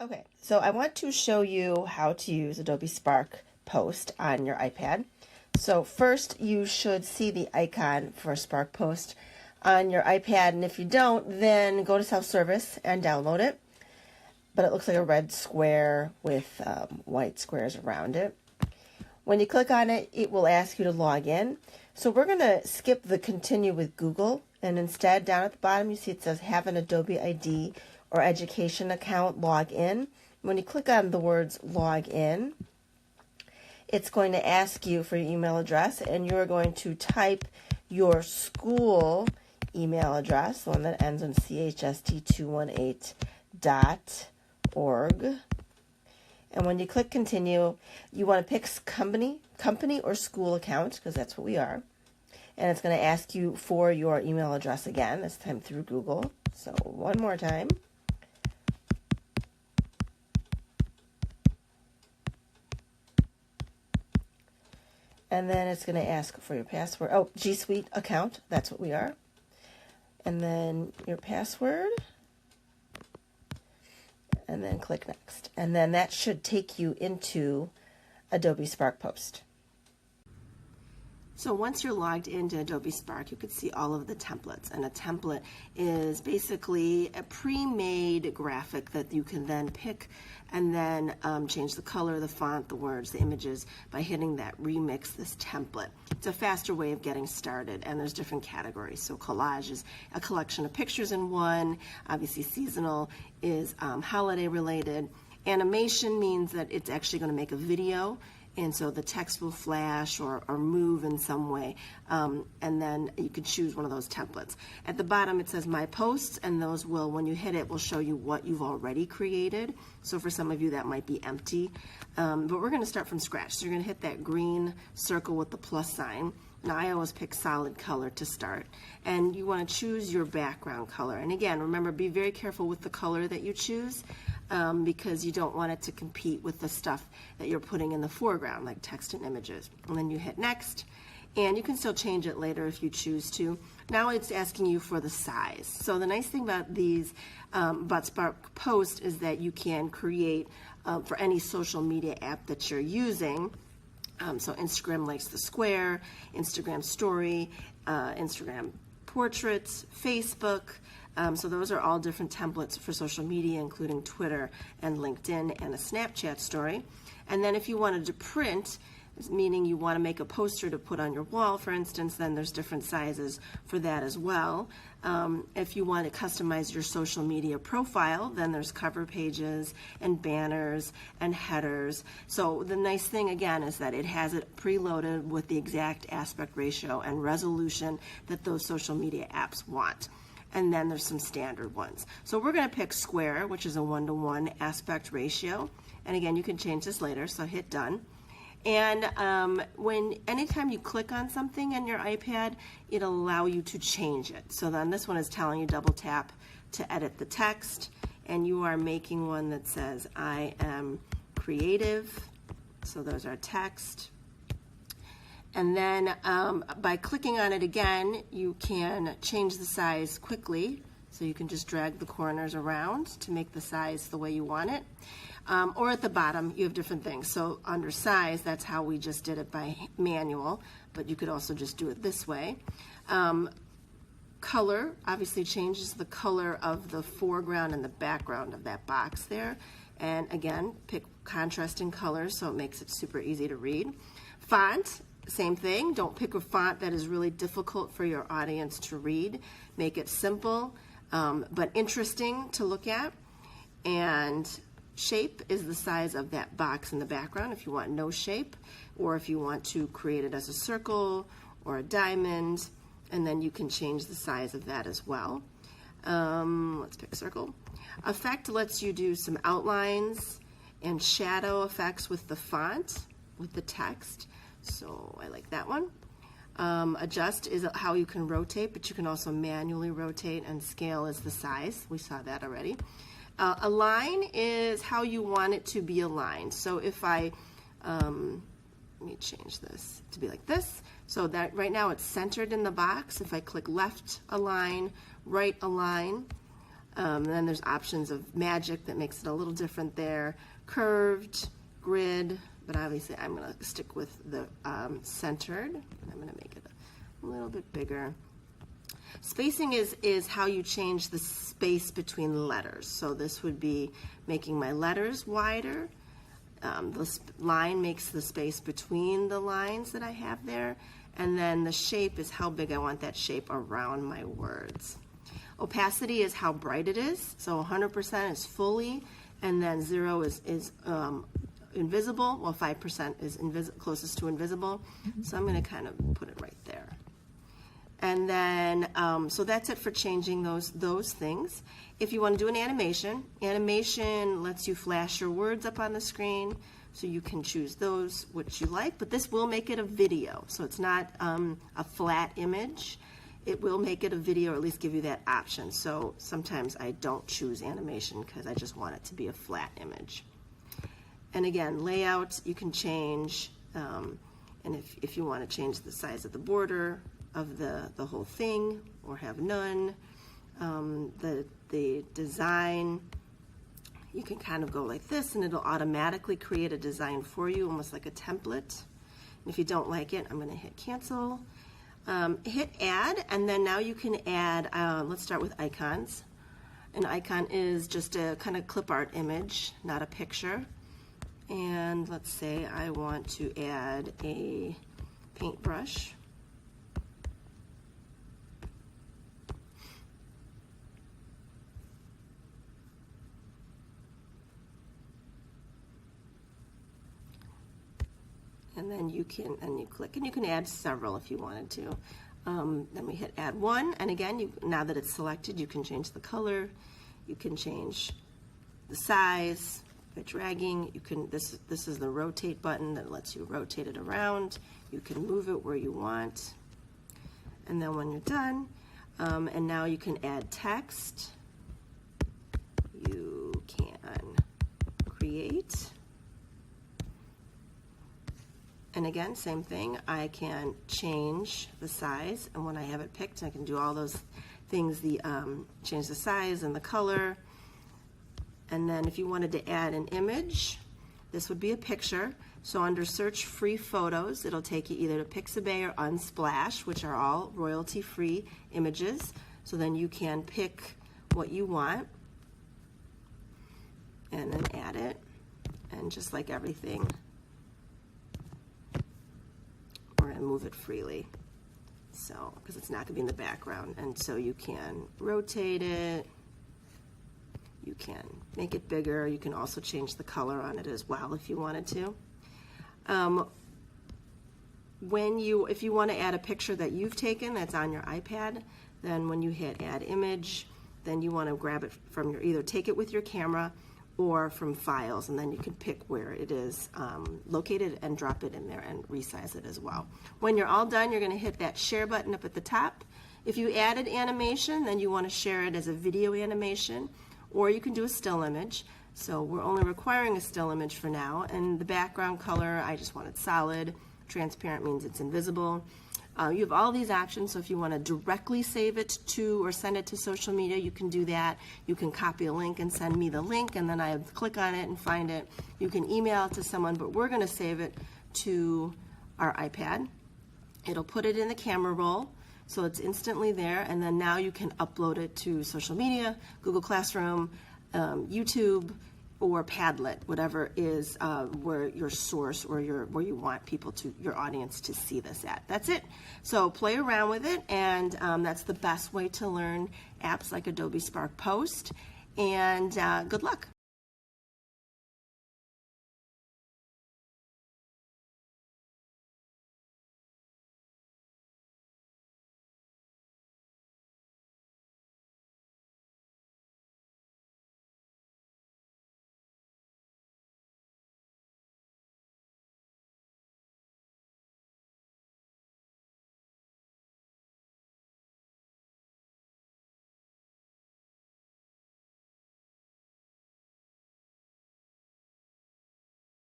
Okay, so I want to show you how to use Adobe Spark Post on your iPad. So first you should see the icon for Spark Post on your iPad, and if you don't, then go to self-service and download it. But it looks like a red square with white squares around it. When you click on it, it will ask you to log in. So we're going to skip the continue with Google, and instead down at the bottom you see it says have an Adobe ID or education account, log in. When you click on the words log in, it's going to ask you for your email address, and you're going to type your school email address, the one that ends in chst218.org. And when you click continue, you want to pick company or school account, because that's what we are. And it's going to ask you for your email address again, this time through Google. So one more time. And then it's going to ask for your password. Oh, G Suite account, that's what we are. And then your password. And then click next. And then that should take you into Adobe Spark Post. So once you're logged into Adobe Spark, you can see all of the templates. And a template is basically a pre-made graphic that you can then pick and then change the color, the font, the words, the images by hitting that remix this template. It's a faster way of getting started, and there's different categories. So collage is a collection of pictures in one. Obviously seasonal is holiday related. Animation means that it's actually going to make a video, and so the text will flash or move in some way, and then you could choose one of those templates. At the bottom it says My Posts, and those will, when you hit it, will show you what you've already created. So for some of you that might be empty, but we're going to start from scratch. So you're going to hit that green circle with the plus sign. Now I always pick solid color to start, and you want to choose your background color. And again, remember, be very careful with the color that you choose, because you don't want it to compete with the stuff that you're putting in the foreground, like text and images. And then you hit next, and you can still change it later if you choose to. Now it's asking you for the size. So the nice thing about these, about Spark Post, is that you can create for any social media app that you're using. So Instagram likes the square, Instagram story, Instagram portraits, Facebook. So those are all different templates for social media, including Twitter and LinkedIn and a Snapchat story. And then if you wanted to print, meaning you want to make a poster to put on your wall, for instance, then there's different sizes for that as well. If you want to customize your social media profile, then there's cover pages and banners and headers. So the nice thing, again, is that it has it preloaded with the exact aspect ratio and resolution that those social media apps want. And then there's some standard ones. So we're going to pick square, which is a 1:1 aspect ratio. And again, you can change this later, so hit done. And anytime you click on something on your iPad, it'll allow you to change it. So then this one is telling you double tap to edit the text, and you are making one that says I am creative. So those are text. And then by clicking on it again, you can change the size quickly. So you can just drag the corners around to make the size the way you want it. Or at the bottom, you have different things. So under size, that's how we just did it by manual, but you could also just do it this way. Color obviously changes the color of the foreground and the background of that box there. And again, pick contrasting colors so it makes it super easy to read. Font, same thing. Don't pick a font that is really difficult for your audience to read. Make it simple, but interesting to look at. And shape is the size of that box in the background if you want no shape, or if you want to create it as a circle or a diamond, and then you can change the size of that as well. Let's pick a circle. Effect lets you do some outlines and shadow effects with the font, with the text. So I like that one. Adjust is how you can rotate, but you can also manually rotate, and scale is the size. We saw that already. Align is how you want it to be aligned. So if I, let me change this to be like this. So that right now it's centered in the box. If I click left align, right align, Then there's options of magic that makes it a little different there. Curved, grid, but obviously I'm going to stick with the centered. I'm going to make it a little bit bigger. Spacing is how you change the space between the letters. So this would be making my letters wider. The line makes the space between the lines that I have there. And then the shape is how big I want that shape around my words. Opacity is how bright it is. So 100% is fully, and then 0 is invisible. Well, 5% is closest to invisible. So I'm going to kind of put it right there. And then, so that's it for changing those things. If you want to do an animation, animation lets you flash your words up on the screen, so you can choose those which you like, but this will make it a video, so it's not a flat image. It will make it a video, or at least give you that option. So sometimes I don't choose animation because I just want it to be a flat image. And again, layout you can change, and if you want to change the size of the border of the whole thing, or have none, the design, you can kind of go like this and it'll automatically create a design for you, almost like a template. And if you don't like it, I'm going to hit cancel, hit add, and then now you can add, let's start with icons. An icon is just a kind of clip art image, not a picture. And let's say I want to add a paintbrush. And then you can, and you click, and you can add several if you wanted to. Then we hit add one, and again, now that it's selected, you can change the color, you can change the size by dragging. You can, this is the rotate button that lets you rotate it around. You can move it where you want. And then when you're done, and now you can add text. You can create. And again, same thing, I can change the size, and when I have it picked, I can do all those things, change the size and the color. And then if you wanted to add an image, this would be a picture. So under search free photos, it'll take you either to Pixabay or Unsplash, which are all royalty-free images. So then you can pick what you want and then add it. And just like everything, and move it freely, so because it's not going to be in the background. And so you can rotate it, you can make it bigger, you can also change the color on it as well if you wanted to. If you want to add a picture that you've taken that's on your iPad, then when you hit add image, then you want to grab it from either take it with your camera or from files, and then you can pick where it is located and drop it in there and resize it as well. When you're all done, you're going to hit that share button up at the top. If you added animation, then you want to share it as a video animation, or you can do a still image. So we're only requiring a still image for now, and the background color, I just want it solid. Transparent means it's invisible. You have all these options, so if you want to directly save it to or send it to social media, you can do that. You can copy a link and send me the link, and then I click on it and find it. You can email it to someone, but we're going to save it to our iPad. It'll put it in the camera roll, so it's instantly there, and then now you can upload it to social media, Google Classroom, YouTube, or Padlet, whatever is where your source or where you want people to, your audience to see this at. That's it. So play around with it, and that's the best way to learn apps like Adobe Spark Post. And good luck.